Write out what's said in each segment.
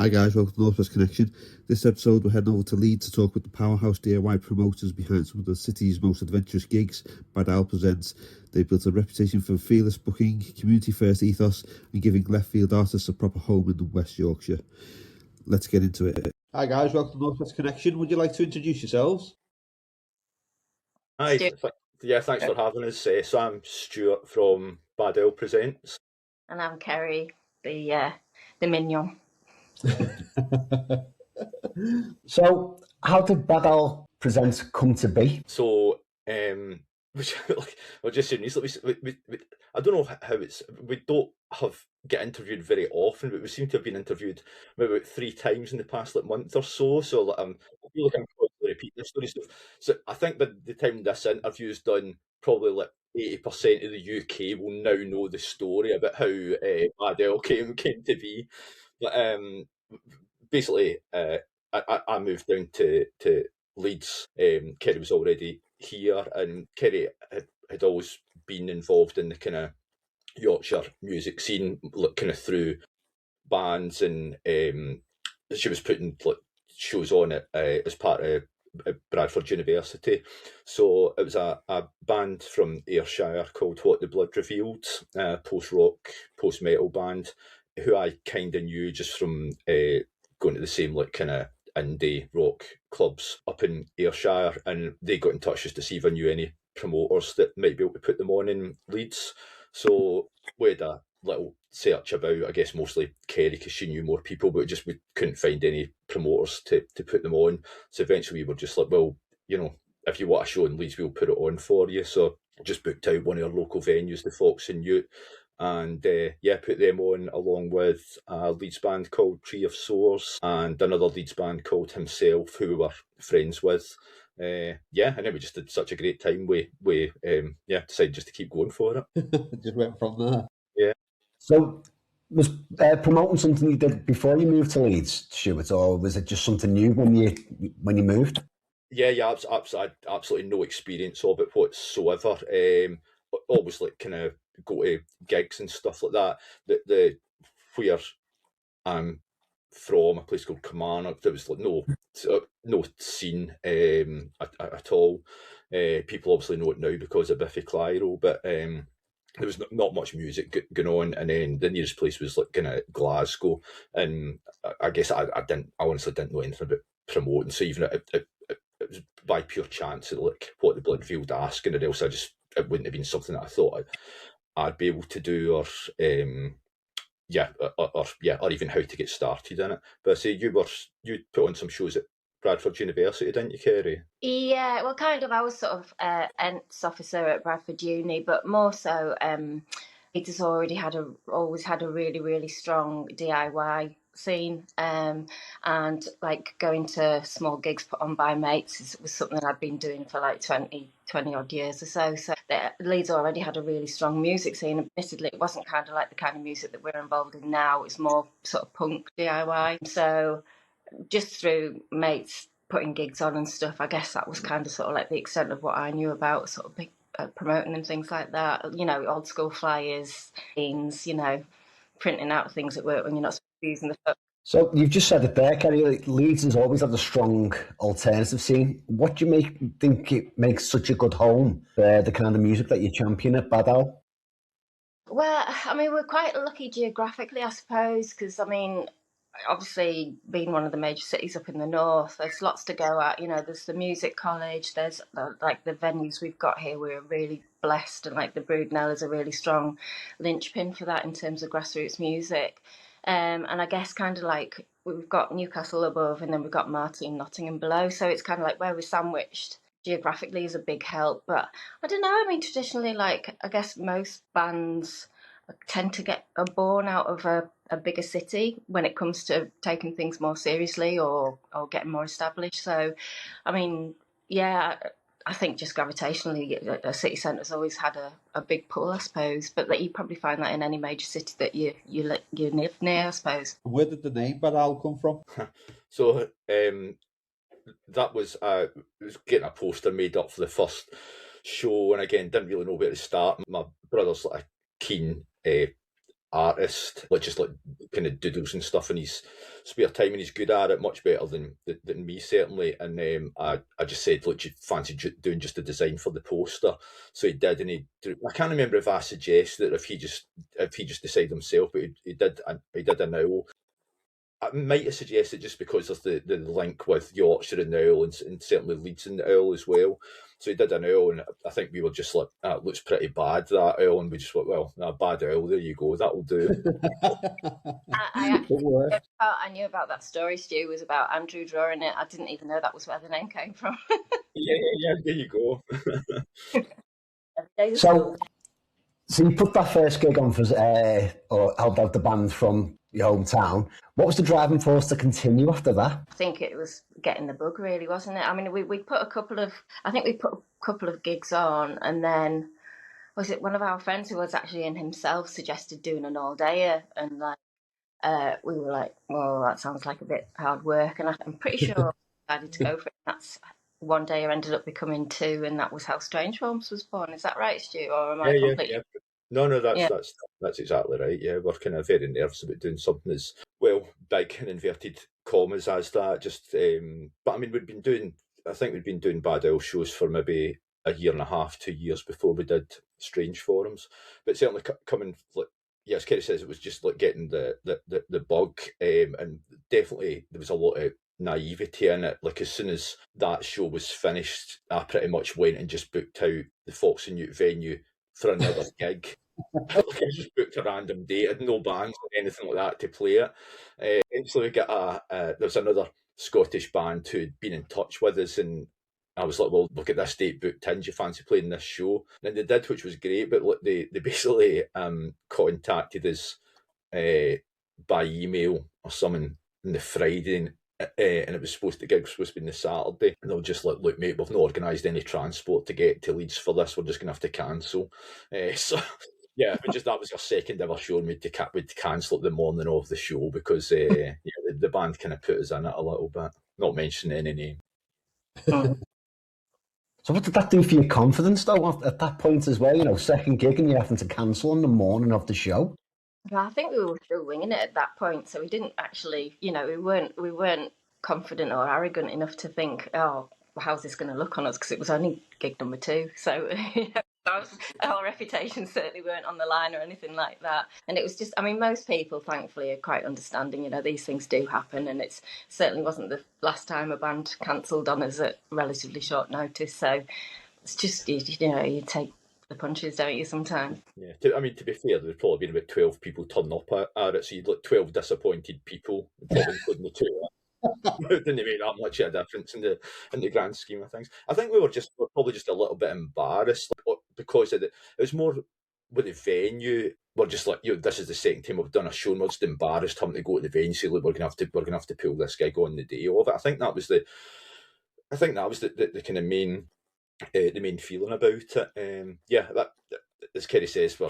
Hi guys, welcome to Northwest Connection. This episode we're heading over to Leeds to talk with the Powerhouse DIY promoters behind some of the city's most adventurous gigs. Bad Owl presents. They've built a reputation for fearless booking, community first ethos and giving left field artists a proper home in West Yorkshire. Let's get into it. Hi guys, welcome to Northwest Connection. Would you like to introduce yourselves? Hi, thanks for having us. So I'm Stuart from Bad Owl Presents. And I'm Kerry, the minion. So, how did Bad Owl Presents come to be? So, we're just saying recently, I don't know how we don't get interviewed very often, but we seem to have been interviewed maybe about 3 times in the past month or so. So I feel like I'm constantly repeating this story. So I think by the time this interview is done, probably 80% of the UK will now know the story about how Bad Owl came to be. But basically, I moved down to Leeds. Kerry was already here, and Kerry had always been involved in the kind of Yorkshire music scene, kind of through bands, and she was putting shows on it as part of Bradford University. So it was a band from Ayrshire called What the Blood Revealed, post-rock, post-metal band, who I kind of knew just from going to the same kind of indie rock clubs up in Ayrshire, and they got in touch just to see if I knew any promoters that might be able to put them on in Leeds. So we had a little search about, I guess mostly Kerry because she knew more people, but we couldn't find any promoters to put them on. So eventually we were just like, well, if you want a show in Leeds, we'll put it on for you. So just booked out one of our local venues, the Fox and Newt, and put them on along with a Leeds band called Tree of Sores and another Leeds band called Himself, who we were friends with. And then we just had such a great time. We decided just to keep going for it. Just went from there. Yeah. So, was promoting something you did before you moved to Leeds, Stuart, or was it just something new when you moved? Yeah, I absolutely no experience of it whatsoever. Always kind of go to gigs and stuff like that. The where I'm from, a place called Kilmarnock, there was no scene at all. People obviously know it now because of Biffy Clyro, but there was not much music going on. And then the nearest place was kind of Glasgow, and I guess I honestly didn't know anything about promoting. So even it was by pure chance that What the Blood Revealed asking, and else it wouldn't have been something that I thought I'd be able to do, or even how to get started in it. But I say you put on some shows at Bradford University, didn't you, Kerry? Yeah, well, kind of. I was sort of ENTS officer at Bradford Uni, but more so, it has always had a really, really strong DIY scene, and going to small gigs put on by mates was something I'd been doing for 20 odd years or so. So Leeds already had a really strong music scene. Admittedly, it wasn't kind of like the kind of music that we're involved in now. It's more sort of punk DIY. So just through mates putting gigs on and stuff, I guess that was kind of sort of the extent of what I knew about sort of big promoting and things like that. Old school flyers, scenes, printing out things at work when you're not supposed to be using the phone. So you've just said it there, Kerry. Leeds has always had a strong alternative scene. What do you think it makes such a good home for the kind of music that you champion at Bad Owl? Well, we're quite lucky geographically, I suppose, because obviously being one of the major cities up in the north, there's lots to go at. There's the music college, there's the venues we've got here. We're really blessed, and the Broodnell is a really strong linchpin for that in terms of grassroots music. And I guess kind of we've got Newcastle above, and then we've got Martin, Nottingham below. So it's kind of where we're sandwiched geographically is a big help. But I don't know. Traditionally, I guess most bands tend to get born out of a bigger city when it comes to taking things more seriously or getting more established. So, I think just gravitationally, a city centre's always had a big pull, I suppose. But you probably find that in any major city that you live near, I suppose. Where did the name Bad Owl come from? So that was getting a poster made up for the first show, and again didn't really know where to start. My brother's a keen artist, like just like kind of doodles and stuff in his spare time, and he's good at it, much better than me certainly. And I just said, look, you fancy doing just a design for the poster? So he did, and I can't remember if I suggested it, if he just decided himself, but he did an owl. I might have suggested just because of the link with Yorkshire and the owl, and certainly Leeds and the owl as well. So he did an owl, and I think we were just like, it looks pretty bad, that owl, and we just went, well, a bad owl, there you go, that'll do. I knew about that story, Stu, was about Andrew drawing it. I didn't even know that was where the name came from. yeah, there you go. So you put that first gig on for, or helped out the band from your hometown. What was the driving force to continue after that? I think it was getting the bug, really, wasn't it? I mean, we put a couple of gigs on, and then was it one of our friends who was actually in himself suggested doing an all-dayer, and like we were like, well, that sounds like a bit hard work, and I'm pretty sure I decided to go for it. That's one day I ended up becoming two, and that was how Stange Forms was born. Is that right, Stu? Or am I completely... Yeah. No, that's exactly right. Yeah, we're kind of very nervous about doing something as well big in inverted commas as that. Just, but I mean, we'd been doing Bad Owl shows for maybe a year and a half, 2 years before we did Stange Forms. But certainly coming, like, as Kerry says, it was just like getting the bug, and definitely there was a lot of naivety in it. Like, as soon as that show was finished, I pretty much went and just booked out the Fox and Newt venue for another gig. Like, I just booked a random date, had no bands or anything like that to play it. Eventually we got there was another Scottish band who'd been in touch with us, and I was like, well, look at this date booked in, do you fancy playing this show? And they did, which was great, but look, they basically contacted us by email or something on the Friday, and it was the gig was supposed to be on the Saturday, and they were just like, look, mate, we've not organised any transport to get to Leeds for this, we're just going to have to cancel. So yeah, that was our second ever show, and we'd cancel it the morning of the show because the band kind of put us in it a little bit, not mentioning any name. So what did that do for your confidence, though, at that point as well? Second gig and you're having to cancel on the morning of the show? Well, I think we were still winging it at that point, so we didn't actually, we weren't confident or arrogant enough to think, oh, how's this going to look on us? Because it was only gig number 2, so our reputations certainly weren't on the line or anything like that. And it was just, I mean, most people, thankfully, are quite understanding. These things do happen, and it certainly wasn't the last time a band cancelled on us at relatively short notice. So it's just, you take the punches, don't you, sometimes? Yeah, to be fair, there'd probably been about 12 people turn up at it, so you'd look 12 disappointed people, probably including the two. It didn't make that much of a difference in the grand scheme of things. I think we were probably just a little bit embarrassed because it was more with the venue. We're just like, this is the second time we've done a show, and we're just embarrassed having to go to the venue. So, look, we're gonna have to pull this gig on the day of it. I think that was the kind of main feeling about it. That, as Kerry says, we're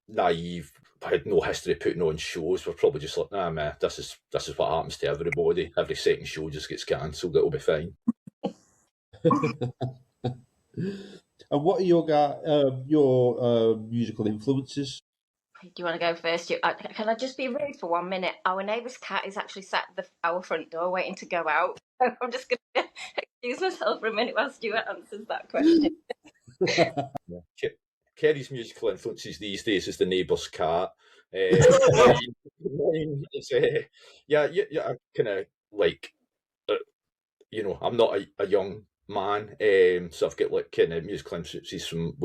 naive. I had no history of putting on shows. We're probably just like, nah, man, this is what happens to everybody. Every second show just gets cancelled. It'll be fine. And what are your musical influences? Do you want to go first? Can I just be rude for 1 minute? Our neighbour's cat is actually sat at our front door waiting to go out. I'm just going to excuse myself for a minute while Stuart answers that question. Kerry's musical influences these days is the neighbour's cat. I'm kind of like, I'm not a young man, so I've got like kind of musical influences from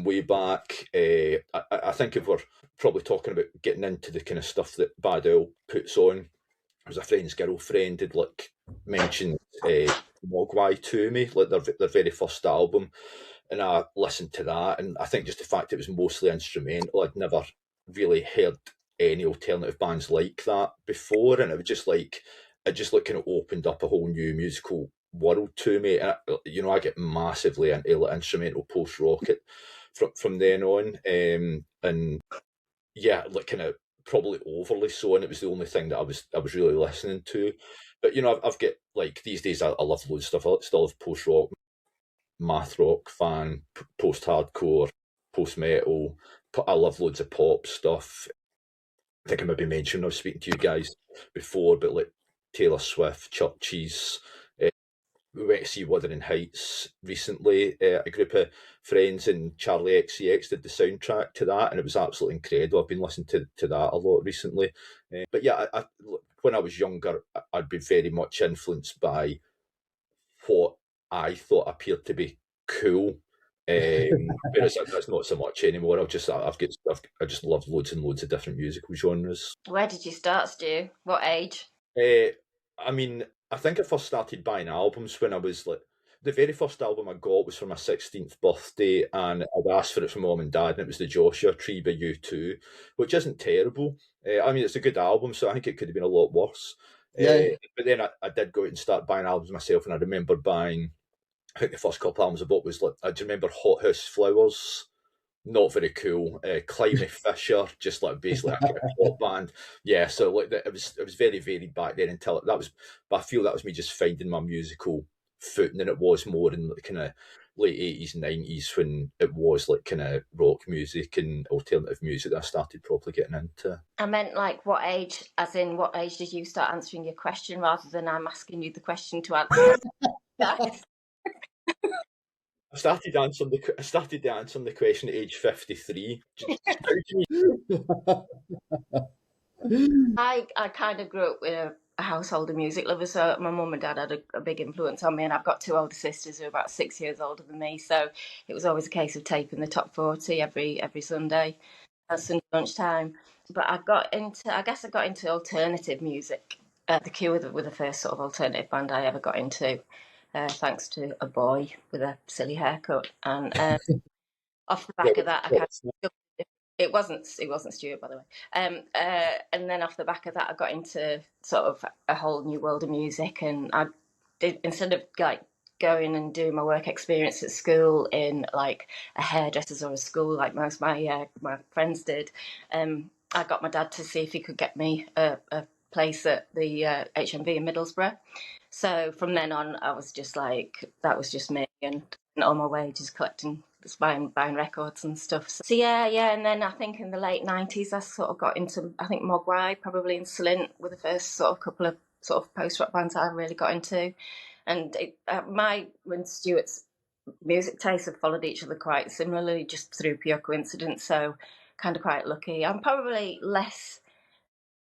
way back. I think if we're probably talking about getting into the kind of stuff that Bad Owl puts on, there was a friend's girlfriend had like mentioned Mogwai to me, like their very first album. And I listened to that, and I think just the fact it was mostly instrumental, I'd never really heard any alternative bands like that before, and it was just like, it just like kind of opened up a whole new musical world to me. And I get massively into like instrumental post rock from then on, and yeah, like kind of probably overly so, and it was the only thing that I was really listening to. But I've got like these days I love loads of stuff. I still love post rock. Math rock fan, post-hardcore, post-metal. I love loads of pop stuff. think I maybe mentioned when I was speaking to you guys before, but like Taylor Swift, Churches. We went to see Wuthering Heights recently. A group of friends and Charlie XCX did the soundtrack to that, and it was absolutely incredible. I've been listening to that a lot recently. But yeah, when I was younger, I'd be very much influenced by what I thought appeared to be cool. Whereas that's not so much anymore. I just love loads and loads of different musical genres. Where did you start, Stu? What age? I mean, I think I first started buying albums when I was like, the very first album I got was for my 16th birthday, and I'd asked for it from mum and dad, and it was the Joshua Tree by U2, which isn't terrible. I mean, it's a good album, so I think it could have been a lot worse. Yeah. But then I did go out and start buying albums myself, and I remember buying, I think the first couple albums I bought was like, I do remember Hot House Flowers. Not very cool. Climby Fisher, just like basically a kind of pop band. Yeah, so like it was very varied back then until that was. But I feel that was me just finding my musical footing, than it was more in the kind of late 80s, 90s when it was like kind of rock music and alternative music that I started properly getting into. I meant like what age, as in what age did you start answering your question rather than I'm asking you the question to answer? I started answering the question at age 53. I kind of grew up with a household of music lovers, so my mum and dad had a big influence on me, and I've got two older sisters who are about 6 years older than me, so it was always a case of taping the top 40 every Sunday at Sunday lunchtime. But I got into alternative music. The Cure were the first sort of alternative band I ever got into, thanks to a boy with a silly haircut, and off the back of that, I kind of. It wasn't Stuart, by the way. And then off the back of that, I got into sort of a whole new world of music, and I did, instead of like going and doing my work experience at school in like a hairdresser's or a school like most of my friends did, I got my dad to see if he could get me a place at the HMV in Middlesbrough. So from then on, I was just like, that was just me, and all my wages collecting, just buying records and stuff. So yeah, and then I think in the late 90s, I sort of got into, I think Mogwai, probably in Slint, were the first sort of couple of sort of post-rock bands I really got into. And my and Stuart's music tastes have followed each other quite similarly, just through pure coincidence. So kind of quite lucky. I'm probably less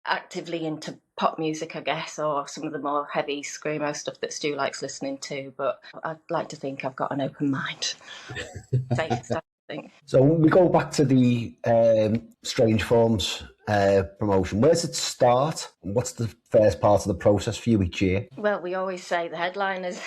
actively into pop music, I guess, or some of the more heavy screamo stuff that Stu likes listening to, but I'd like to think I've got an open mind. Safe stuff, I think. So we go back to the Stange Forms promotion. Where does it start? What's the first part of the process for you each year? Well, we always say the headliners,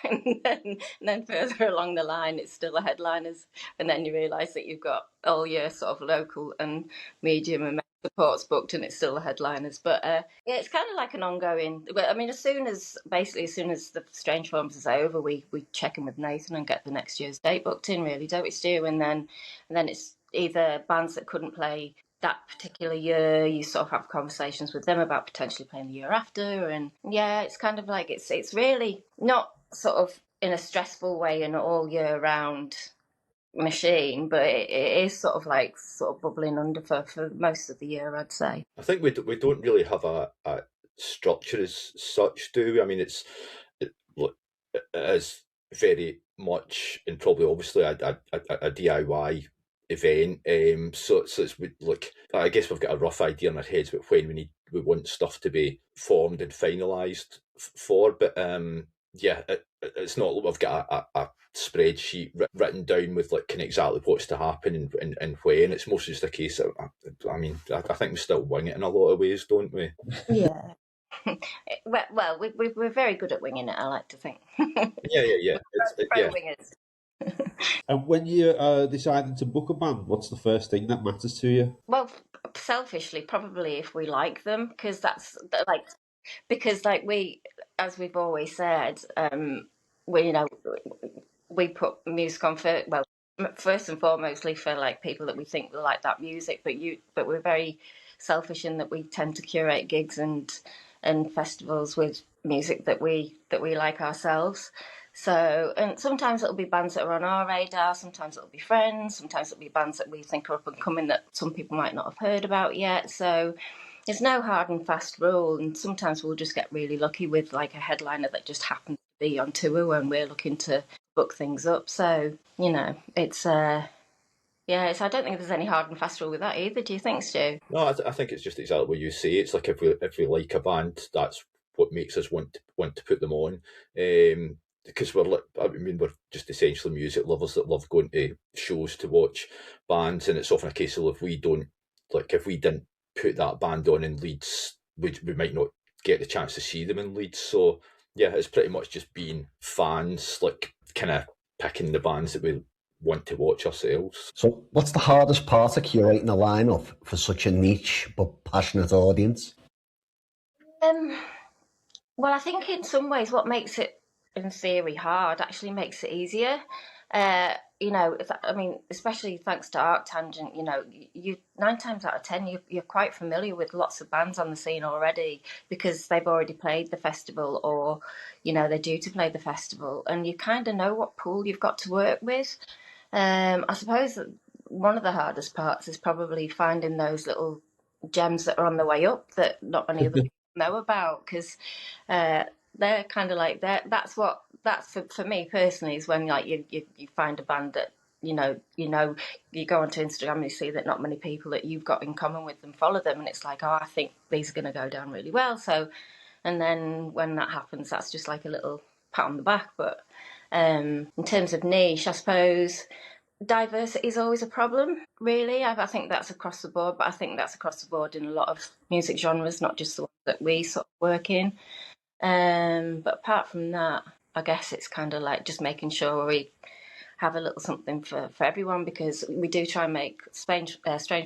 and then further along the line, it's still the headliners, and then you realise that you've got all your sort of local and medium and supports booked, and it's still the headliners. But yeah, it's kind of like an ongoing. I mean, as soon as the Stange Forms is over, we check in with Nathan and get the next year's date booked in, really, don't we, Stu? And then it's either bands that couldn't play that particular year, you sort of have conversations with them about potentially playing the year after, and yeah, it's kind of like it's really not sort of in a stressful way an all year round machine, but it is sort of bubbling under for most of the year, I'd say. I think we don't really have a structure as such, do we? I mean, it is very much, and probably obviously a DIY event. So it's like, I guess we've got a rough idea in our heads about when we want stuff to be formed and finalised for. But yeah, it's not like we've got a spreadsheet written down with like kind of exactly what's to happen and when. It's mostly just a case of, I mean, I think we still wing it in a lot of ways, don't we? Yeah. Well, we're very good at winging it, I like to think. Yeah. Pro wingers. And when you're deciding to book a band, what's the first thing that matters to you? Well, selfishly, probably if we like them, because we, as we've always said, we put music on first and foremostly for like people that we think will like that music, but we're very selfish in that we tend to curate gigs and festivals with music that we like ourselves. So, and sometimes it'll be bands that are on our radar, sometimes it'll be friends, sometimes it'll be bands that we think are up and coming that some people might not have heard about yet. So there's no hard and fast rule, and sometimes we'll just get really lucky with like a headliner that just happens to be on tour when we're looking to book things up. So it's yeah, I don't think there's any hard and fast rule with that either. Do you think, Stu? No, I think it's just exactly what you say. It's like if we like a band, that's what makes us want to put them on. Because we're just essentially music lovers that love going to shows to watch bands, and it's often a case of if we didn't put that band on in Leeds, we might not get the chance to see them in Leeds. So yeah, it's pretty much just being fans, like kind of picking the bands that we want to watch ourselves. So what's the hardest part of curating a lineup for such a niche but passionate audience? Well, I think in some ways what makes it, in theory, hard actually makes it easier. Especially thanks to Arctangent, you 9 times out of 10 you're quite familiar with lots of bands on the scene already because they've already played the festival, or they're due to play the festival, and you kind of know what pool you've got to work with. I suppose that one of the hardest parts is probably finding those little gems that are on the way up that not many other people know about, because they're kind of like that's for me personally is when like you find a band that you go onto Instagram and you see that not many people that you've got in common with them follow them, and it's like, oh, I think these are going to go down really well. So, and then when that happens, that's just like a little pat on the back. But in terms of niche, I suppose diversity is always a problem, really. I think that's across the board, but I think that's across the board in a lot of music genres, not just the ones that we sort of work in. But apart from that, I guess it's kind of like just making sure we have a little something for everyone, because we do try and make Strange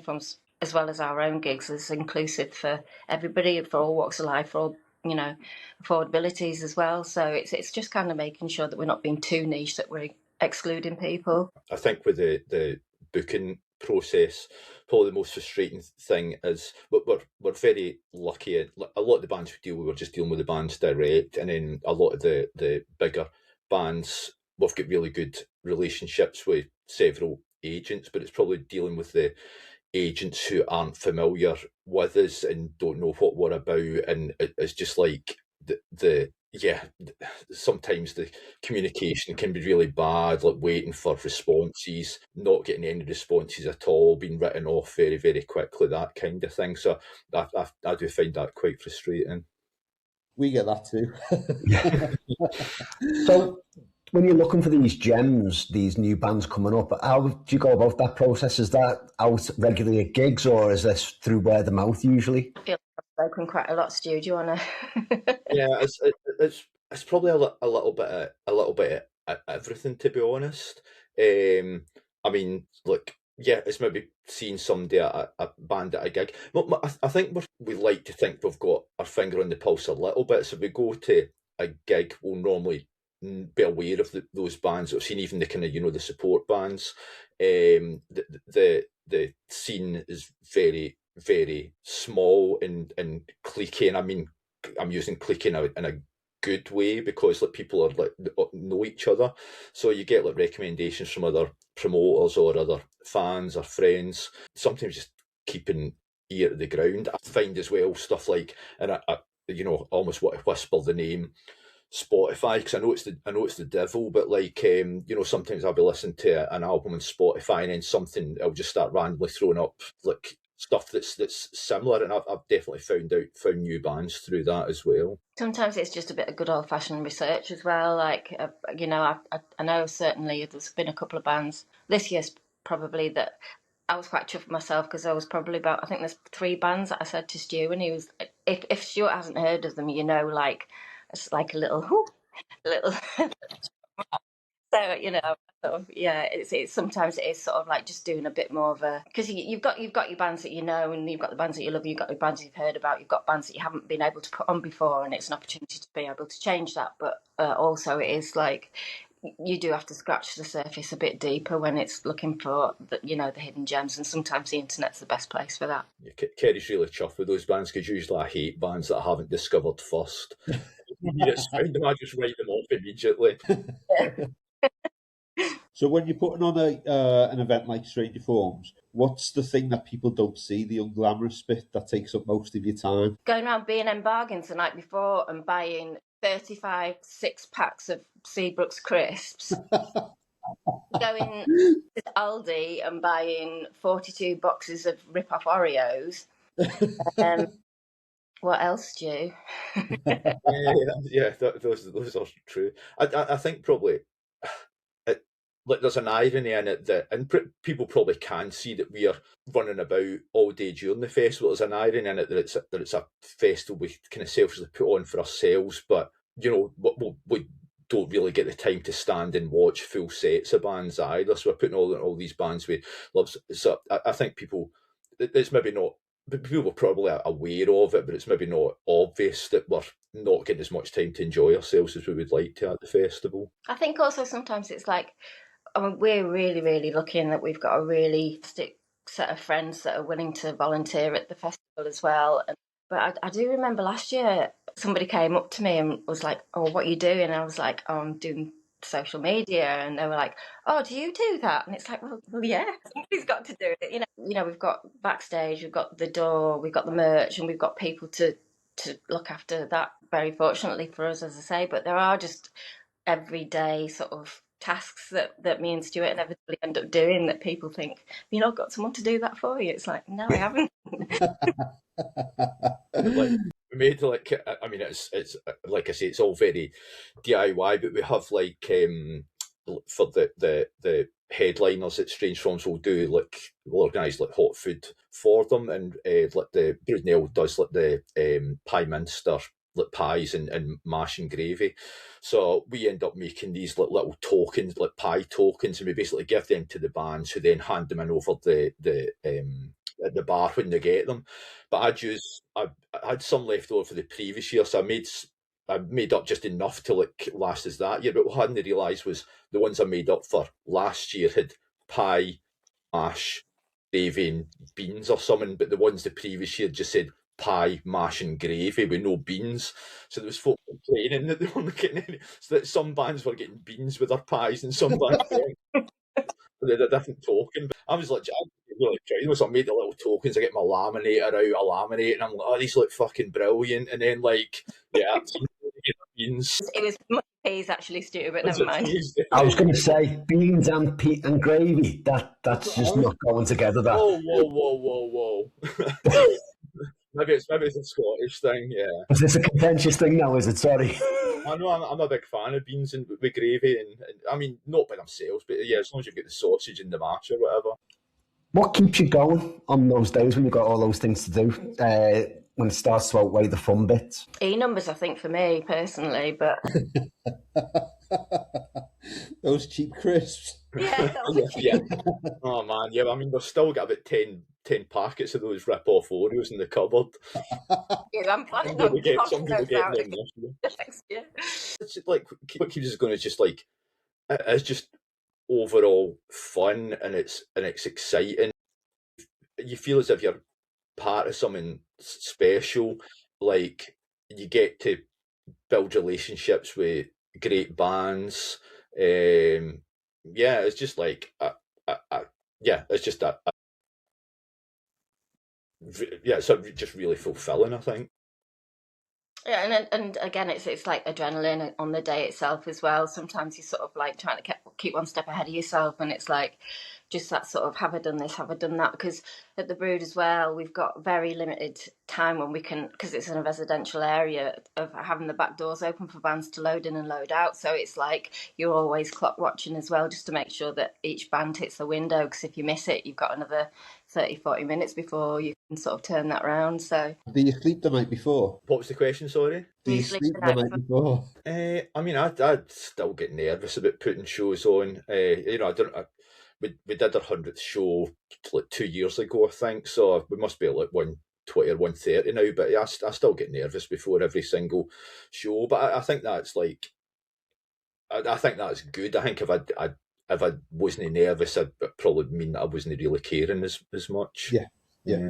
Forms, as well as our own gigs, as inclusive for everybody, for all walks of life, for all affordabilities as well. So it's just kind of making sure that we're not being too niche, that we're excluding people. I think with the booking process, probably the most frustrating thing is we're very lucky. A lot of the bands we deal with, we're just dealing with the bands direct, and then a lot of the bigger bands, we've got really good relationships with several agents, but it's probably dealing with the agents who aren't familiar with us and don't know what we're about, and it's just like sometimes the communication can be really bad, like waiting for responses, not getting any responses at all, being written off very, very quickly, that kind of thing. So I do find that quite frustrating. We get that too. So when you're looking for these gems, these new bands coming up, how do you go about that process? Is that out regularly at gigs, or is this through word of mouth usually? I feel like I've spoken quite a lot, Stu. Do you want to? Yeah, it's probably a little bit of everything, to be honest. I mean, look, yeah, it's maybe seeing somebody at a band at a gig. I think we like to think we've got our finger on the pulse a little bit. So if we go to a gig, we'll normally be aware of those bands that we've seen, even the kind of the support bands. The scene is very, very small and cliquey, and I mean I'm using cliquey in a good way, because like people are like know each other, so you get like recommendations from other promoters or other fans or friends. Sometimes just keeping ear to the ground. I find as well stuff like, and I almost want to whisper the name Spotify, because I know it's the devil, but like sometimes I'll be listening to an album on Spotify, and then something I'll just start randomly throwing up like stuff that's similar, and I've definitely found new bands through that as well. Sometimes it's just a bit of good old fashioned research as well. Like I know certainly there's been a couple of bands this year's probably that I was quite chuffed myself, because I was probably I think there's 3 bands that I said to Stu, and he was, if Stuart hasn't heard of them, like it's like a little so yeah, it's sometimes it is sort of like just doing a bit more of a, because you've got your bands that and you've got the bands that you love, you've got the bands you've heard about, you've got bands that you haven't been able to put on before, and it's an opportunity to be able to change that. But also it is like you do have to scratch the surface a bit deeper when it's looking for the hidden gems, and sometimes the internet's the best place for that. Yeah, Kerry's really chuffed with those bands, because usually I hate bands that I haven't discovered first. You just find them, I just write them off immediately. So when you're putting on an event like Stange Forms, what's the thing that people don't see, the unglamorous bit that takes up most of your time? Going around B&M Bargains the night before and buying 35 6-packs of Seabrooks crisps. Going to Aldi and buying 42 boxes of rip-off Oreos. What else, Stu? Those are true. I think probably like there's an irony in it people probably can see that we are running about all day during the festival. There's an irony in it that it's a festival we kind of selfishly put on for ourselves, but we don't really get the time to stand and watch full sets of bands either. So we're putting all these bands we love. So I think it's maybe not. People are probably aware of it, but it's maybe not obvious that we're not getting as much time to enjoy ourselves as we would like to at the festival. I think also sometimes it's like, we're really, really lucky in that we've got a really stick set of friends that are willing to volunteer at the festival as well. But I do remember last year somebody came up to me and was like, "Oh, what are you doing?" And I was like, "Oh, I'm doing social media," and they were like, "Oh, do you do that?" And it's like, well yeah, somebody's got to do it. You know, we've got backstage, we've got the door, we've got the merch, and we've got people to look after that, very fortunately for us, as I say. But there are just everyday sort of tasks that me and Stuart inevitably end up doing that people think, you know, I've got someone to do that for you. It's like, no, I haven't. Like, we made it's like I say, it's all very DIY, but we have like for the headliners at Stange Forms, we'll organise like hot food for them, and like the Brunel does like the pie minster, like pies and mash and gravy. So we end up making these like little tokens, like pie tokens, and we basically give them to the bands, who then hand them in over at the bar when they get them. But I had some left over for the previous year, so I made up just enough to like last us that year. But what I hadn't realised was the ones I made up for last year had pie, mash, gravy, and beans or something. But the ones the previous year just said pie, mash, and gravy with no beans. So there was folk complaining that they weren't getting any. So that some bands were getting beans with their pies, and some bands weren't. They had a different token. But I was like, so I made the little tokens. I get my laminator out, I laminate, and I'm like, oh, these look fucking brilliant. And then like, yeah, beans. It was much peas actually, Stu, but never mind. I was going to say beans and gravy. That's just not going together. That. Whoa. Maybe it's a Scottish thing, yeah. Is this a contentious thing now, is it? Sorry. I know, I'm a big fan of beans and with gravy, and I mean, not by themselves, but yeah, as long as you get the sausage and the mash or whatever. What keeps you going on those days when you've got all those things to do, when it starts to outweigh the fun bits? E-numbers, I think, for me, personally, but... Those cheap crisps. Yeah. Yeah. Oh, man, yeah, I mean, we've still got about 10 packets of those rip-off Oreos in the cupboard. Yeah, I'm planning Some on people those get out them next year. It's like, what keeps us going is just like, it's just overall fun, and it's exciting. You feel as if you're part of something special. Like, you get to build relationships with great bands. It's just like it's just it's just really fulfilling, I think. Yeah, and again, it's like adrenaline on the day itself as well. Sometimes you're sort of like trying to keep one step ahead of yourself, and it's like just that sort of, have I done this, have I done that? Because at the Brood as well, we've got very limited time when we can, because it's in a residential area, of having the back doors open for bands to load in and load out. So it's like you're always clock watching as well, just to make sure that each band hits the window, because if you miss it, you've got another 30-40 minutes before you can sort of turn that round. So do you sleep the night before? What was the question, sorry? Do you sleep the night before? I mean, I'd still get nervous about putting shows on. We did our 100th show like 2 years ago, I think, so we must be at like 120 or 130 now, but I still get nervous before every single show. But I think that's like, I think that's good. I think if I wasn't nervous, I'd probably mean that I wasn't really caring as much. Yeah.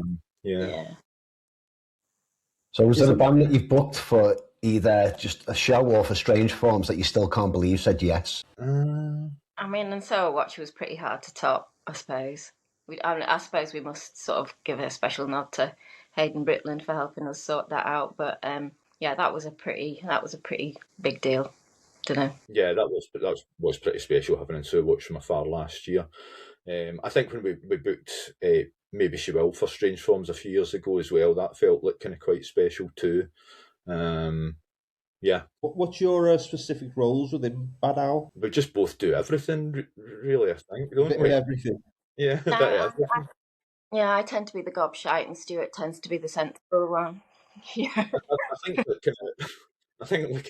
So was there a band that you've booked for either just a show or for Stange Forms that you still can't believe said yes? I mean, and so Watch was pretty hard to top, I suppose. I suppose we must sort of give a special nod to Hayden Britland for helping us sort that out. But yeah, that was a pretty big deal. Don't know. Yeah, that was pretty special having in So Watch from afar last year. I think when we booked Maybe She Will for Strange Forms a few years ago as well, that felt like kind of quite special too. Yeah. What's your specific roles within Bad Owl? We just both do everything, really, I think, don't Bit we? of everything. Yeah, a bit of everything. Yeah, I tend to be the gobshite, and Stuart tends to be the sensible one. Yeah. I think that I think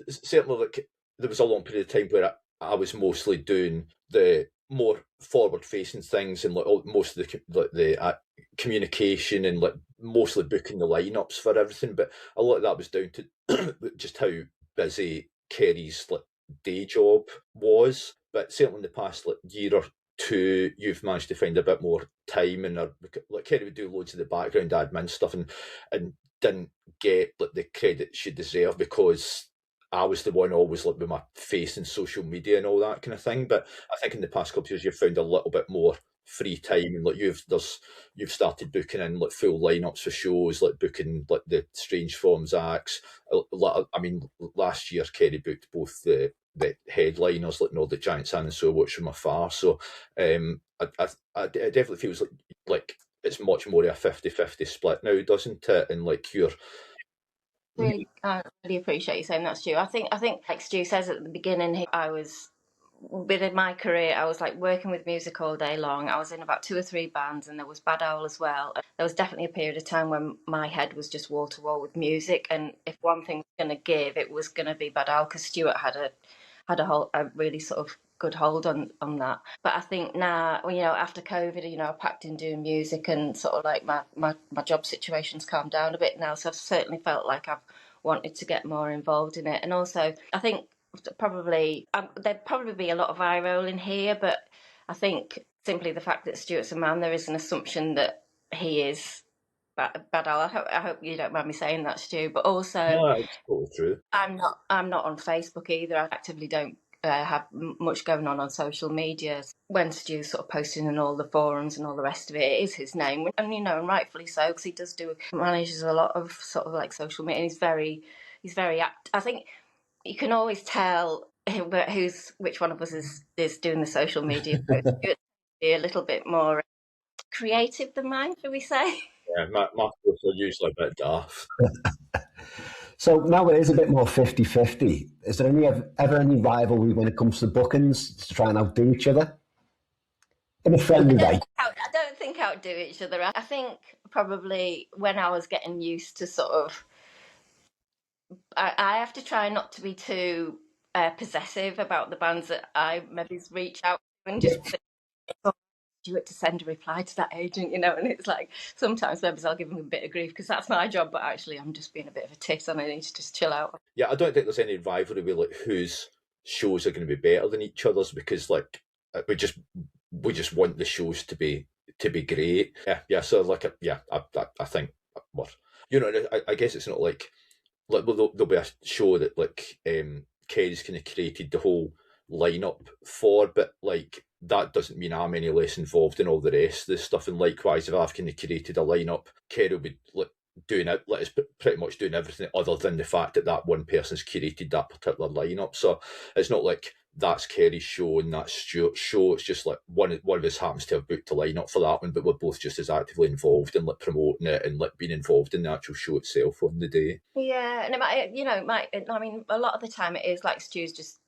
certainly like there was a long period of time where I was mostly doing the more forward-facing things and like most of the communication and like mostly booking the lineups for everything. But a lot of that was down to just how busy Kerry's like day job was. But certainly in the past like year or two, you've managed to find a bit more time, and like Kerry would do loads of the background admin stuff and didn't get like the credit she deserved because I was the one always like with my face in social media and all that kind of thing. But I think in the past couple of years you've found a little bit more free time, and like you've started booking in like full lineups for shows, like booking like the Strange Forms acts. I mean, last year Kerry booked both the headliners like Nordic Giants and So Watch from afar. So it definitely feels like it's much more of a 50-50 split now, doesn't it? And like you're I really appreciate you saying that, Stu. I think like Stu says at the beginning, I was within my career, I was like working with music all day long. I was in about 2 or 3 bands, and there was Bad Owl as well. There was definitely a period of time when my head was just wall to wall with music, and if one thing was going to give, it was going to be Bad Owl, because Stuart had a really sort of good hold on that. But I think now, after COVID, I packed in doing music, and sort of like my job situation's calmed down a bit now. So I've certainly felt like I've wanted to get more involved in it. And also, I think probably there'd probably be a lot of eye rolling here, but I think simply the fact that Stuart's a man, there is an assumption that he is Bad Owl. I hope you don't mind me saying that, Stu. But also, no, it's totally true. I'm not on Facebook either. I actively don't have much going on social media. When Stu's sort of posting in all the forums and all the rest of it, it is his name, and and rightfully so, because he does manages a lot of sort of like social media. And he's very apt. I think you can always tell which one of us is doing the social media post. Be a little bit more creative than mine, shall we say? Yeah, my posts are usually a bit daft. So now it is a bit more 50-50. Is there ever any rivalry when it comes to bookings to try and outdo each other? In a friendly way. I don't think outdo each other. I think probably when I was getting used to sort of, I have to try not to be too possessive about the bands that I maybe reach out to, and just do it to send a reply to that agent, and it's like sometimes maybe I'll give them a bit of grief because that's my job, but actually I'm just being a bit of a tit and I need to just chill out. Yeah, I don't think there's any rivalry with like whose shows are going to be better than each other's, because like we just want the shows to be great. Yeah. So like I think I guess it's not like there'll be a show that like Kerry's kind of created the whole lineup for, but like that doesn't mean I'm any less involved in all the rest of the stuff. And likewise, if I've kind of created a lineup, Kerry will be doing it, like, it's pretty much doing everything other than the fact that one person's curated that particular lineup. So it's not like that's Kerry's show and that's Stuart's show. It's just like one of us happens to have booked a lineup for that one, but we're both just as actively involved in like promoting it and like being involved in the actual show itself on the day. Yeah, and it might. I mean, a lot of the time it is like Stu's just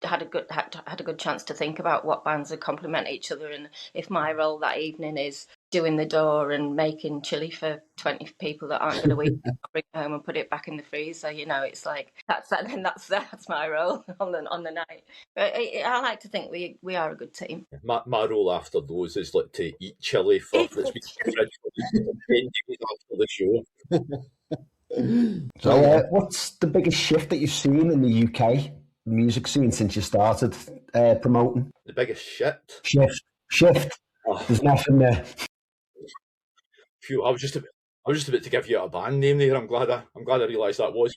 had a good chance to think about what bands would complement each other, and if my role that evening is doing the door and making chili for 20 people that aren't going to eat, I'll bring it home and put it back in the freezer. It's like that's my role on the night. But I like to think we are a good team. My role after those is like to eat chili for that's been 10 days after the show. So what's the biggest shift that you've seen in the UK music scene since you started promoting? The biggest shit. Shift. Oh. There's nothing there. Phew, I was just about to give you a band name there. I'm glad I realised that was.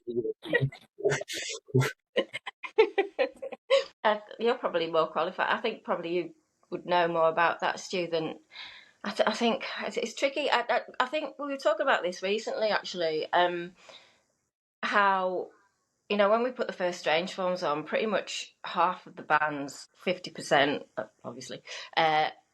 You're probably more qualified. I think probably you would know more about that, Stu, than I think it's tricky. I think we were talking about this recently, actually. How, when we put the first Strange Forms on, pretty much half of the band's 50%, obviously,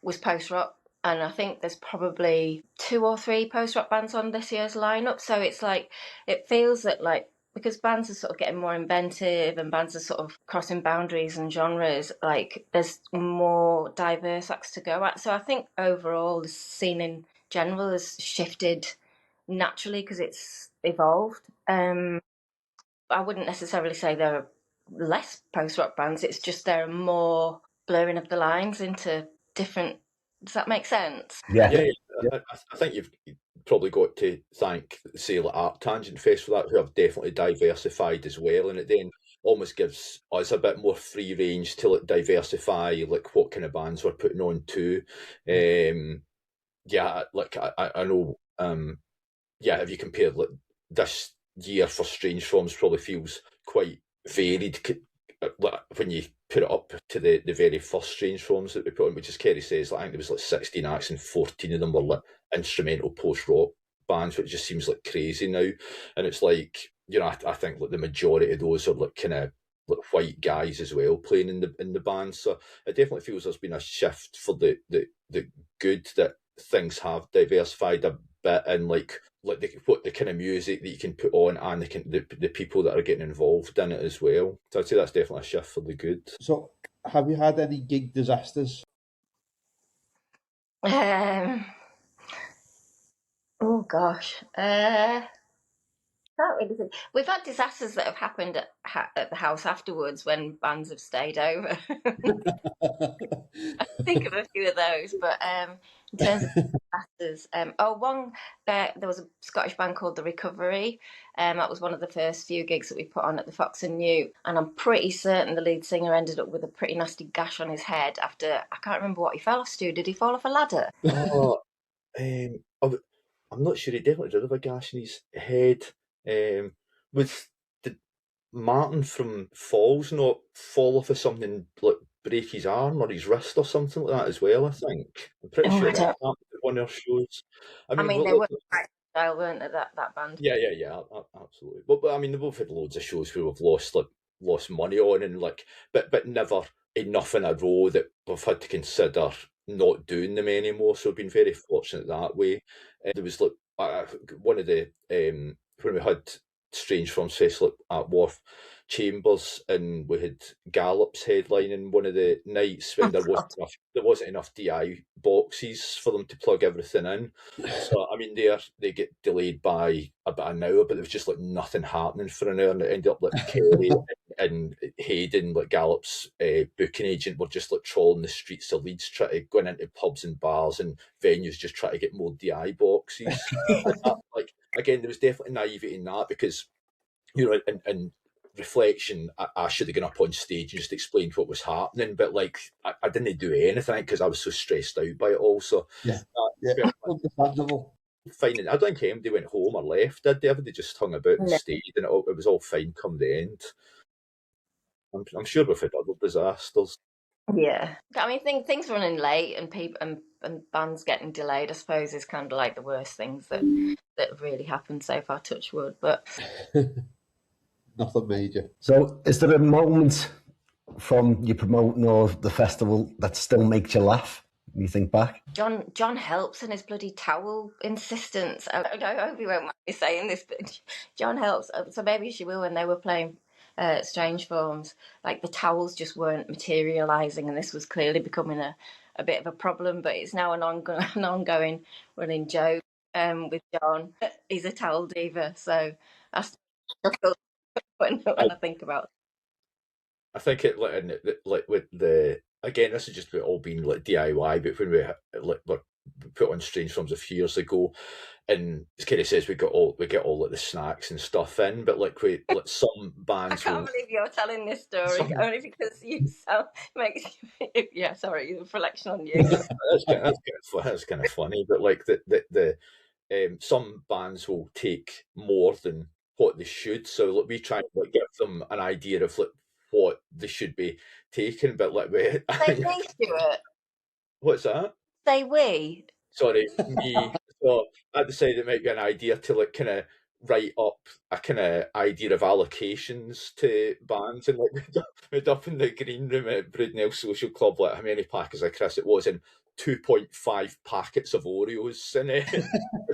was post rock. And I think there's probably 2 or 3 post rock bands on this year's lineup. So it's like, it feels that, like, because bands are sort of getting more inventive and bands are sort of crossing boundaries and genres, like, there's more diverse acts to go at. So I think overall the scene in general has shifted naturally because it's evolved. I wouldn't necessarily say there are less post-rock bands. It's just there are more blurring of the lines into different. Does that make sense? Yeah. I think you've probably got to thank, say, like Art Tangent Fest for that, who have definitely diversified as well, and it then almost gives us a bit more free range to like diversify like what kind of bands we're putting on too. Like I know. If you compare like this year for Strange Forms, probably feels quite varied when you put it up to the very first Strange Forms that we put on, which, as Kerry says, I think there was like 16 acts and 14 of them were like instrumental post-rock bands, which just seems like crazy now. And it's like, I think like the majority of those are like kind of like white guys as well playing in the band. So it definitely feels there's been a shift for the good, that things have diversified a bit, and like what the kind of music that you can put on, and the people that are getting involved in it as well. So I'd say that's definitely a shift for the good. So, have you had any gig disasters? Oh gosh. Not really. We've had disasters that have happened at the house afterwards when bands have stayed over. I think of a few of those, but in terms of disasters, there was a Scottish band called The Recovery. That was one of the first few gigs that we put on at the Fox and Newt, and I'm pretty certain the lead singer ended up with a pretty nasty gash on his head after, I can't remember what he fell off, Stu. Did he fall off a ladder? I'm not sure. He definitely did have a gash in his head. Did Martin from Falls not fall off of something, like break his arm or his wrist or something like that as well? I think I'm pretty sure that happened at one of our shows. I mean they were quite style, weren't they, that band? Yeah, absolutely. But I mean, they've both had loads of shows where we've lost money on, and like, but never enough in a row that we've had to consider not doing them anymore. So we've been very fortunate that way. There was like one of the when we had Strange Forms Fest at Wharf Chambers, and we had Gallops headlining one of the nights when there wasn't enough DI boxes for them to plug everything in. So I mean, they get delayed by about an hour, but there was just like nothing happening for an hour, and it ended up like Kerry and Hayden, like Gallops' booking agent, were just like trawling the streets of Leeds, going into pubs and bars and venues, just trying to get more DI boxes. And that, like, again, there was definitely naivety in that, because in reflection, I should have gone up on stage and just explained what was happening, but like I didn't do anything because I was so stressed out by it all. So Understandable. Fine. I don't think anybody went home or left, did they? Everybody just hung about and stayed, and it was all fine come the end. I'm sure we've had other disasters. Yeah, I mean, things running late and people and bands getting delayed, I suppose, is kind of like the worst things that have really happened so far. Touch wood, but nothing major. So, is there a moment from you promoting or the festival that still makes you laugh when you think back? John Helps and his bloody towel insistence. I hope he won't mind me saying this, but John Helps. So maybe she will. When they were playing Strange Forms, like the towels just weren't materialising, and this was clearly becoming a bit of a problem. But it's now an ongoing running joke with John. He's a towel diva, so I struggle when I think about it. I think it like with the, again, this is just all being like DIY, but when we put on Strange Forms a few years ago, and as Kerry says, we get all like the snacks and stuff in, but like some bands. I can't believe you're telling this story only because you sound makes you, yeah. Sorry, reflection on you. That's kind of funny, but like the some bands will take more than what they should, so like we try and like give them an idea of like what they should be taking. But like, Say we, Stuart. what's that? Say we. Sorry, me. So I decided it might be an idea to like kind of write up a kind of idea of allocations to bands, and like we'd up in the green room at Broodnell Social Club, like how many packets of Chris it was, and 2.5 packets of Oreos, and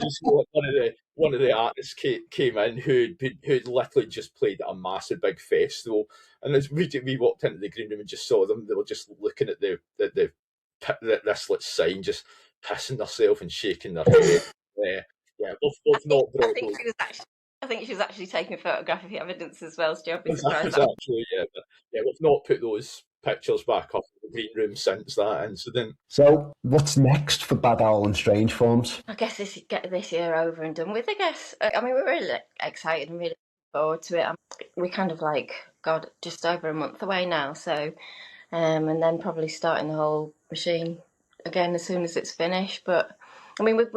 just one of the artists came in who'd literally just played at a massive big festival, and as we walked into the green room and just saw them, they were just looking at this sign, just pissing herself and shaking their head. Yeah, we've not brought those. I think she was actually taking photographic evidence as well, Stuart. Exactly, yeah. But yeah, we've not put those pictures back up in the green room since that incident. So, what's next for Bad Owl and Stange Forms? I guess get this year over and done with, I guess. I mean, we're really excited and really looking forward to it. We're kind of like, God, just over a month away now, so... and then probably starting the whole machine again as soon as it's finished. But I mean, we've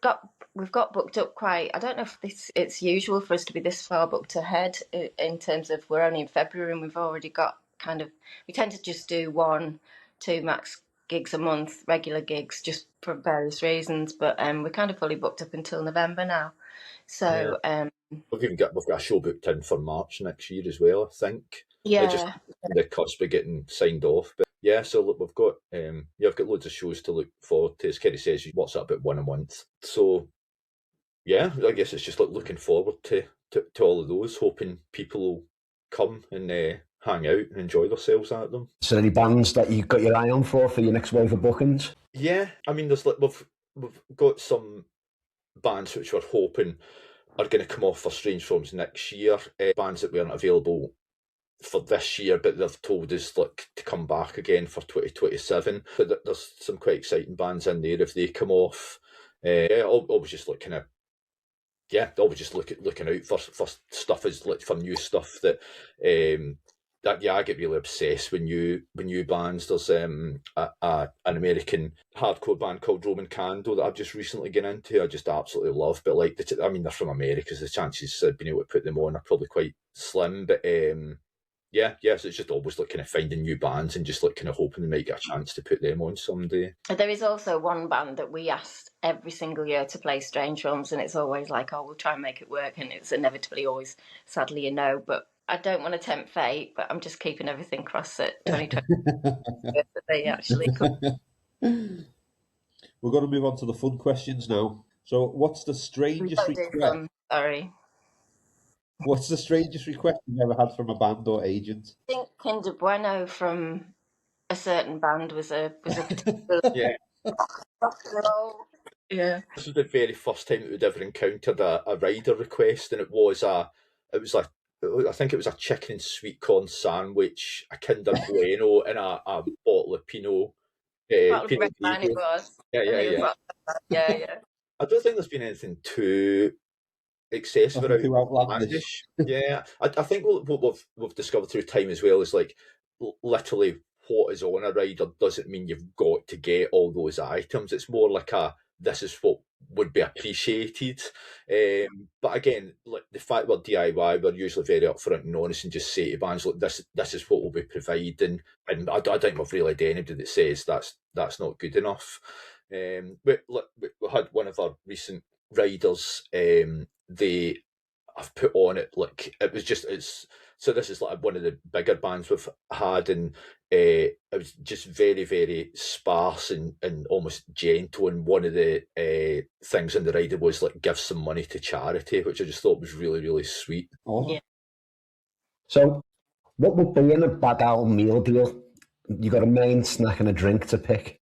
got booked up quite. I don't know if it's usual for us to be this far booked ahead in terms of we're only in February and we've already got we tend to just do 1-2 max gigs a month, regular gigs, just for various reasons. But we're kind of fully booked up until November now. So we've got a show booked in for March next year as well, I think. Yeah, just the cusp of getting signed off. But yeah, so look, we've got loads of shows to look forward to. As Kerry says, what's that, about one a month? So yeah, I guess it's just like looking forward to all of those, hoping people will come and hang out and enjoy themselves at them. So any bands that you've got your eye on for your next wave of bookings? Yeah, I mean, there's like we've got some bands which we're hoping are going to come off for Stange Forms next year. Bands that weren't available for this year, but they've told us like to come back again for 2027. But there's some quite exciting bands in there if they come off. Always just like kind of always just looking out for stuff, as like for new stuff that I get really obsessed with new bands. There's an American hardcore band called Roman Candle that I've just recently got into. I just absolutely love, but like they're from America, so the chances of being able to put them on are probably quite slim. But so it's just always like kind of finding new bands and just like kind of hoping they might get a chance to put them on someday. There is also one band that we asked every single year to play Stange Forms, and it's always like, oh, we'll try and make it work, and it's inevitably always, sadly, a no. But I don't want to tempt fate, but I'm just keeping everything crossed that 2020 that they actually come. We're going to move on to the fun questions now. So, what's the strangest request? Sorry. What's the strangest request you've ever had from a band or agent? I think Kinder Bueno from a certain band was a particular rock and roll. Yeah. This was the very first time that we'd ever encountered a rider request, and it was I think it was a chicken and sweet corn sandwich, a Kinder Bueno, and a bottle of Pinot. Red wine it was. Yeah. I don't think there's been anything too excessive or outlandish. Yeah, I think what we've discovered through time as well is like literally what is on a rider doesn't mean you've got to get all those items. It's more like this is what would be appreciated. But again, like the fact we're DIY, we're usually very upfront and honest and just say to bands, look, this is what we'll be providing. And I don't think we've really had anybody that says that's not good enough. We had one of our recent riders, I've put on it like so this is like one of the bigger bands we've had, and it was just very, very sparse and almost gentle, and one of the things in the rider was like give some money to charity, which I just thought was really, really sweet. Yeah. So what would be in a Bad Owl meal deal? You got a main snack and a drink to pick.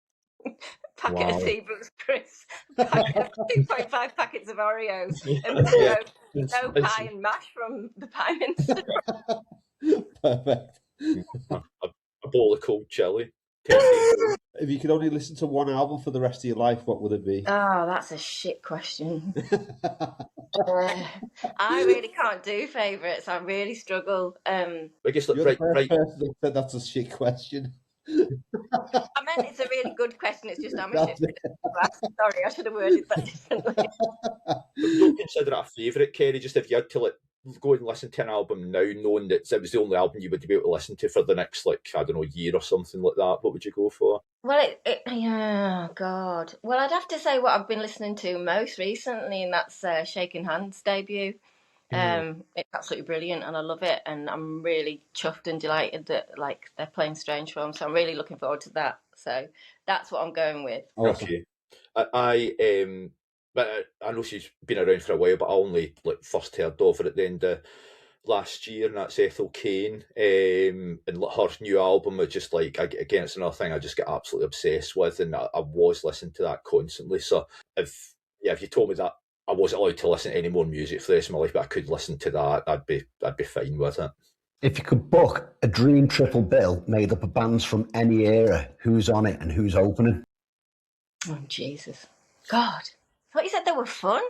Packet of Seabrooks Chris, 2.5 packets of Oreos, and no pie and mash from the Pie Minster. Perfect. A bowl of cold chili. If you could only listen to one album for the rest of your life, what would it be? Oh, that's a shit question. I really can't do favourites. I really struggle. I guess you're the first person that said that's a shit question. I meant it's a really good question. It's just I'm a shit. Sorry, I should have worded that differently. Don't consider it a favourite, Kerry. Just if you had to like go and listen to an album now, knowing that it was the only album you would be able to listen to for the next, like, I don't know, year or something like that, what would you go for? Well, oh God. Well, I'd have to say what I've been listening to most recently, and that's Shaking Hands debut. It's absolutely brilliant, and I love it, and I'm really chuffed and delighted that like they're playing Stange Forms, so I'm really looking forward to that. So that's what I'm going with. Awesome. Okay. But I know she's been around for a while, but I only like first heard of her at the end of last year, and that's Ethel Cain. And her new album was just like, again, it's another thing I just get absolutely obsessed with, and I was listening to that constantly. So if you told me that I wasn't allowed to listen to any more music for the rest of my life, but I could listen to that, I'd be fine with it. If you could book a dream triple bill made up of bands from any era, who's on it and who's opening? Oh Jesus, God! I thought you said they were fun.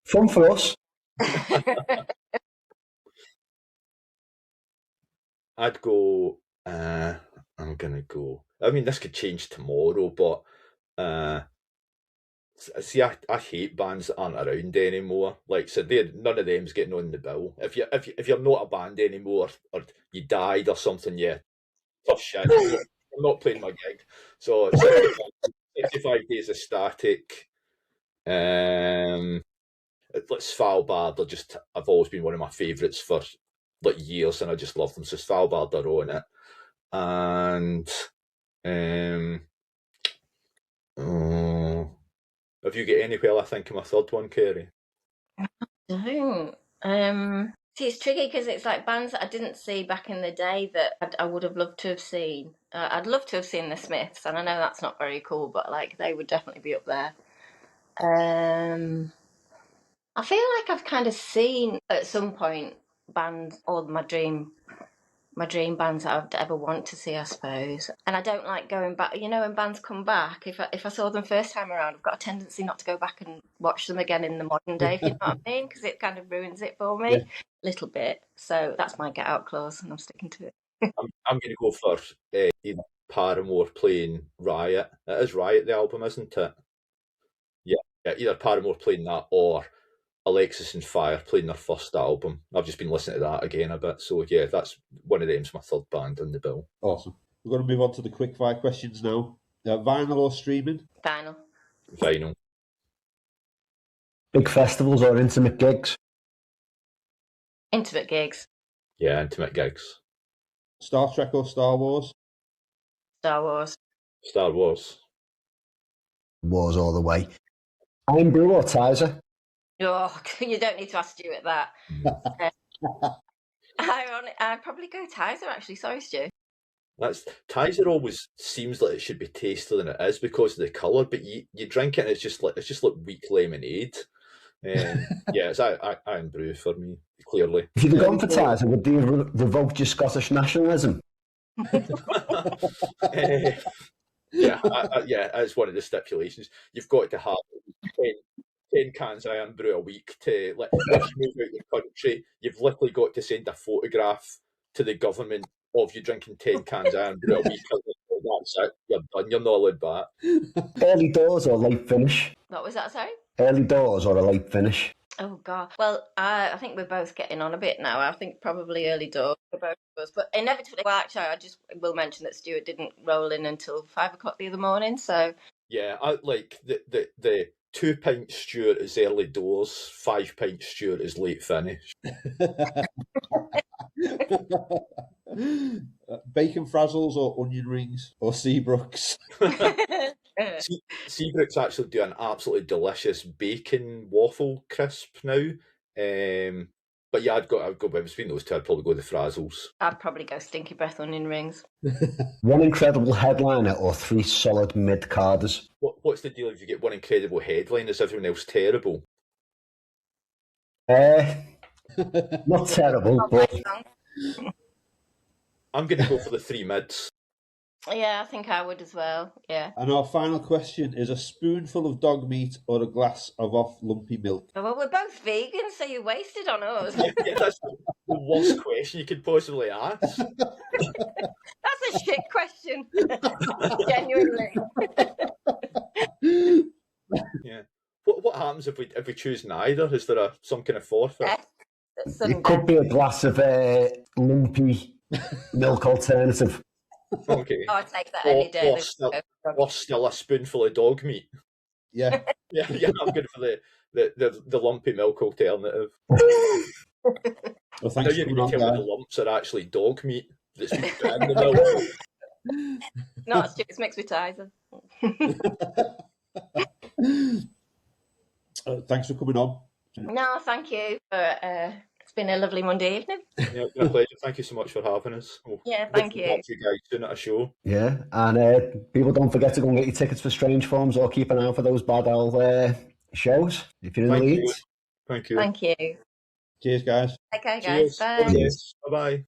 Fun for us. I'd go. I'm gonna go. I mean, this could change tomorrow, but see, I hate bands that aren't around anymore. Like, so none of them's getting on the bill. If you're not a band anymore, or you died or something, yeah, tough shit. I'm not playing my gig. So 65 Days of Static. Like Svalbard, I've always been one of my favourites for like years, and I just love them. So Svalbard are on it, and have you got anywhere? I think of my third one, Kerry. Don't. See, it's tricky because it's like bands that I didn't see back in the day that I would have loved to have seen. I'd love to have seen the Smiths, and I know that's not very cool, but like they would definitely be up there. I feel like I've kind of seen at some point bands, or my dream bands that I'd ever want to see, I suppose. And I don't like going back. You know, when bands come back, if I saw them first time around, I've got a tendency not to go back and watch them again in the modern day, if you know what I mean, because it kind of ruins it for me a little bit. So that's my get out clause, and I'm sticking to it. I'm going to go for either Paramore playing Riot. It is Riot, the album, isn't it? Yeah, either Paramore playing that or Alexis and Fire playing their first album. I've just been listening to that again a bit. So yeah, that's one of them's my third band on the bill. Awesome. We're going to move on to the quick fire questions now. Vinyl or streaming? Vinyl. Big festivals or intimate gigs? Intimate gigs. Yeah, intimate gigs. Star Trek or Star Wars? Star Wars. Star Wars. Wars all the way. Iron Brew or Tizer? Oh, you don't need to ask Stuart that. I'd probably go Tizer, actually. Sorry, Stu. Tizer always seems like it should be tastier than it is because of the colour, but you drink it and it's just like weak lemonade. Yeah, it's Iron Brew for me, clearly. If you'd have gone for Tizer, would you have revoked your Scottish nationalism? Yeah, it's one of the stipulations. You've got to have 10 cans of Iron Brew a week to once you move out of the country. You've literally got to send a photograph to the government of you drinking 10 cans of Iron Brew a week. That's it. You're done. You're not allowed back. Early doors or late finish? What was that, sorry? Early doors or a late finish? Oh, God. Well, I think we're both getting on a bit now. I think probably early doors for both of us. But inevitably, well, actually, I just will mention that Stuart didn't roll in until 5 o'clock the other morning, so... Yeah, I like the 2 pint Stuart is early doors, 5 pint Stuart is late finish. Bacon frazzles or onion rings or Seabrooks? Seabrooks actually do an absolutely delicious bacon waffle crisp now. But yeah, I'd go between those two. I'd probably go the frazzles. I'd probably go stinky breath onion rings. One incredible headliner or 3 solid mid-carders? What's the deal if you get one incredible headline? Is everyone else terrible? Not terrible, but... I'm going to go for the 3 mids. Yeah, I think I would as well, yeah. And our final question is a spoonful of dog meat or a glass of off lumpy milk? Well, we're both vegan, so you wasted on us. Yeah, that's the worst question you could possibly ask. That's a shit question. Genuinely. Yeah. What happens happens if we choose neither? Is there some kind of forfeit? It could be a glass of lumpy milk alternative. Okay. I'll take that any day. Or still a spoonful of dog meat. Yeah. Yeah, I'm good for the lumpy milk alternative. Well, Now thanks you for need coming to on, tell me guys. the lumps are actually dog meat that's been put in the milk. No, it's mixed with Tizer. Thanks for coming on. No, thank you. It's been a lovely Monday evening. Yeah, it's been a pleasure. Thank you so much for having us. Yeah, thank you. Talk to you guys soon at a show. Yeah, and people don't forget to go and get your tickets for Stange Forms or keep an eye out for those Bad Owl shows if you're in Thank you. Leeds. Thank you. Thank you. Cheers, guys. Okay, guys. Cheers. Bye. Cheers. Bye-bye.